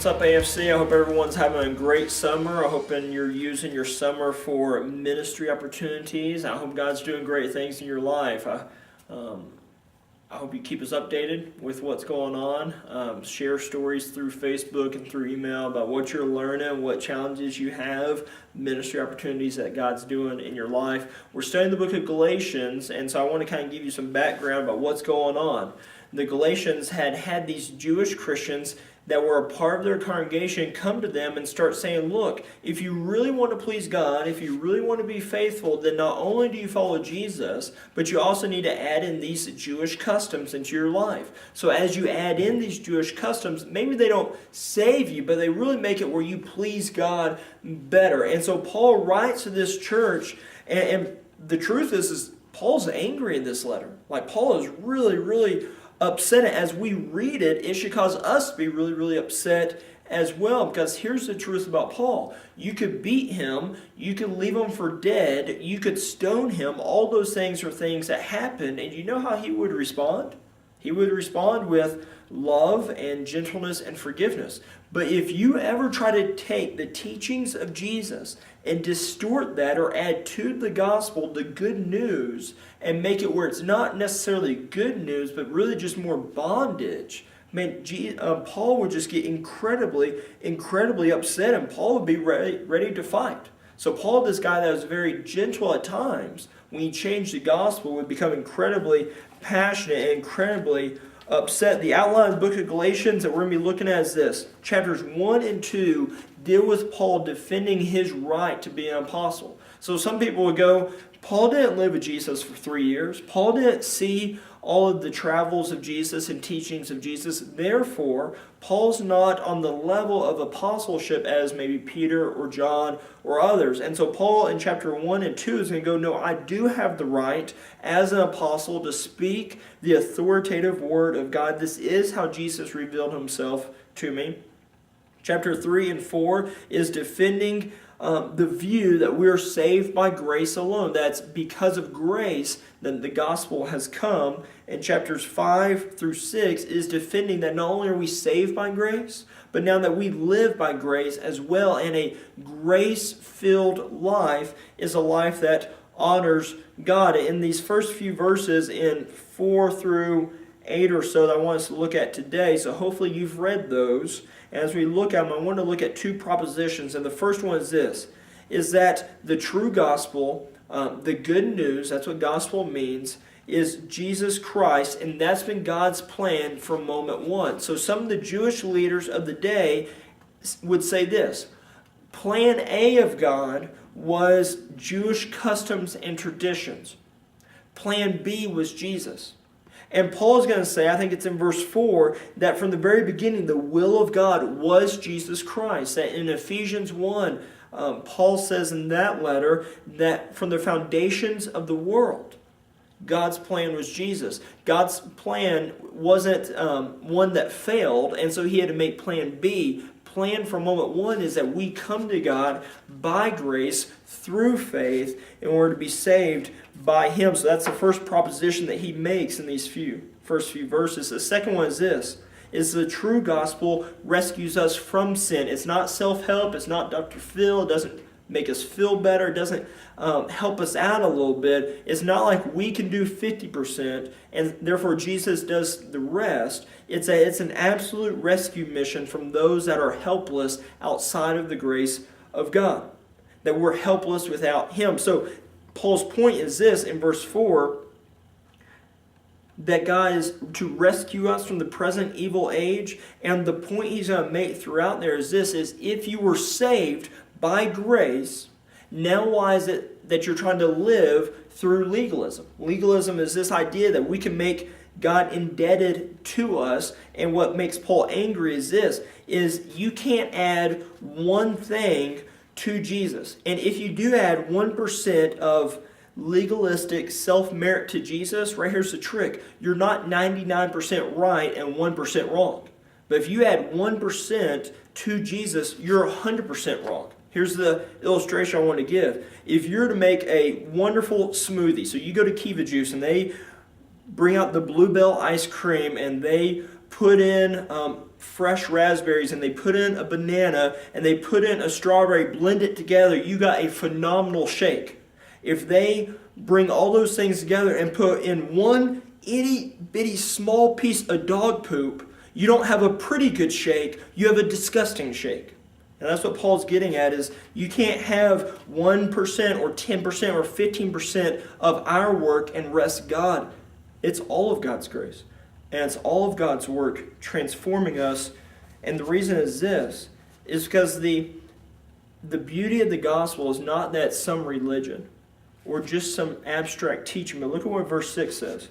What's up, AFC? I hope everyone's having a great summer. I hope you're using your summer for ministry opportunities. I hope God's doing great things in your life. I hope you keep us updated with what's going on. Share stories through Facebook and through email about what you're learning, what challenges you have, ministry opportunities that God's doing in your life. We're studying the book of Galatians, and so I want to kind of give you some background about what's going on. The Galatians had these Jewish Christians that were a part of their congregation come to them and start saying, look, if you really want to please God, if you really want to be faithful, then not only do you follow Jesus, but you also need to add in these Jewish customs into your life. So as you add in these Jewish customs, maybe they don't save you, but they really make it where you please God better. And so Paul writes to this church, and the truth is Paul's angry in this letter. Like, Paul is really upset. As we read it, it should cause us to be really upset as well, because here's the truth about Paul. You could beat him, you could leave him for dead, you could stone him. All those things are things that happen, and you know how he would respond? He would respond with love and gentleness and forgiveness. But if you ever try to take the teachings of Jesus and distort that or add to the gospel the good news and make it where it's not necessarily good news but really just more bondage, Paul would just get incredibly upset, and Paul would be ready to fight. So Paul, this guy that was very gentle at times, when he changed the gospel, would become incredibly passionate and incredibly upset. The outline of the book of Galatians that we're going to be looking at is this. Chapters 1 and 2 deal with Paul defending his right to be an apostle. So some people would go, Paul didn't live with Jesus for 3 years. Paul didn't see all of the travels of Jesus and teachings of Jesus. Therefore, Paul's not on the level of apostleship as maybe Peter or John or others. And so Paul in chapter 1 and 2 is going to go, no, I do have the right as an apostle to speak the authoritative word of God. This is how Jesus revealed himself to me. Chapter 3 and 4 is defending the view that we're saved by grace alone. That's because of grace that the gospel has come. And chapters 5 through 6 is defending that not only are we saved by grace, but now that we live by grace as well. And a grace-filled life is a life that honors God. In these first few verses in 4 through 8 or so that I want us to look at today, so hopefully you've read those. As we look at them, I want to look at two propositions. And the first one is this, is that the true gospel, the good news, that's what gospel means, is Jesus Christ, and that's been God's plan from moment one. So some of the Jewish leaders of the day would say this, plan A of God was Jewish customs and traditions. Plan B was Jesus. And Paul's going to say, I think it's in verse 4, that from the very beginning, the will of God was Jesus Christ. That in Ephesians 1, Paul says in that letter that from the foundations of the world, God's plan was Jesus. God's plan wasn't one that failed, and so he had to make plan B. Plan for moment one is that we come to God by grace through faith in order to be saved by him. So that's the first proposition that he makes in these first few verses. The second one is this, is the true gospel rescues us from sin. It's not self-help. It's not Dr. Phil. It doesn't make us feel better. It doesn't help us out a little bit. It's not like we can do 50% and therefore Jesus does the rest. It's an absolute rescue mission from those that are helpless outside of the grace of God, that we're helpless without him. So Paul's point is this in verse 4, that God is to rescue us from the present evil age. And the point he's going to make throughout there is this, is if you were saved by grace, now why is it that you're trying to live through legalism? Legalism is this idea that we can make God indebted to us. And what makes Paul angry is this, is you can't add one thing to Jesus. And if you do add 1% of legalistic self-merit to Jesus, right here's the trick. You're not 99% right and 1% wrong. But if you add 1% to Jesus, you're 100% wrong. Here's the illustration I want to give. If you're to make a wonderful smoothie, so you go to Kiva Juice and they bring out the Bluebell ice cream and they put in fresh raspberries and they put in a banana and they put in a strawberry, blend it together, you got a phenomenal shake. If they bring all those things together and put in one itty bitty small piece of dog poop, you don't have a pretty good shake, you have a disgusting shake. And that's what Paul's getting at, is you can't have 1% or 10% or 15% of our work and rest God. It's all of God's grace. And it's all of God's work transforming us. And the reason is this, is because the beauty of the gospel is not that some religion or just some abstract teaching. But look at what verse 6 says.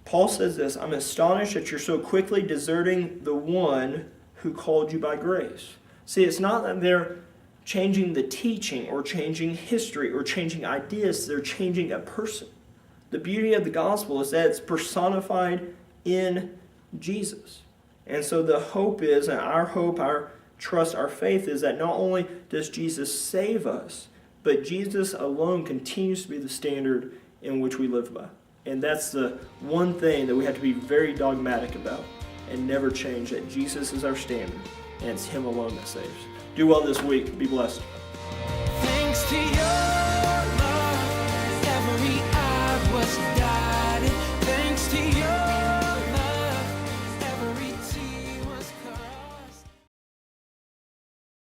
Paul says this, I'm astonished that you're so quickly deserting the one who called you by grace. See, it's not that they're changing the teaching or changing history or changing ideas. They're changing a person. The beauty of the gospel is that it's personified in Jesus. And so the hope is, and our hope, our trust, our faith is that not only does Jesus save us, but Jesus alone continues to be the standard in which we live by. And that's the one thing that we have to be very dogmatic about and never change, that Jesus is our standard and it's Him alone that saves. Do well this week. Be blessed. Thanks to you.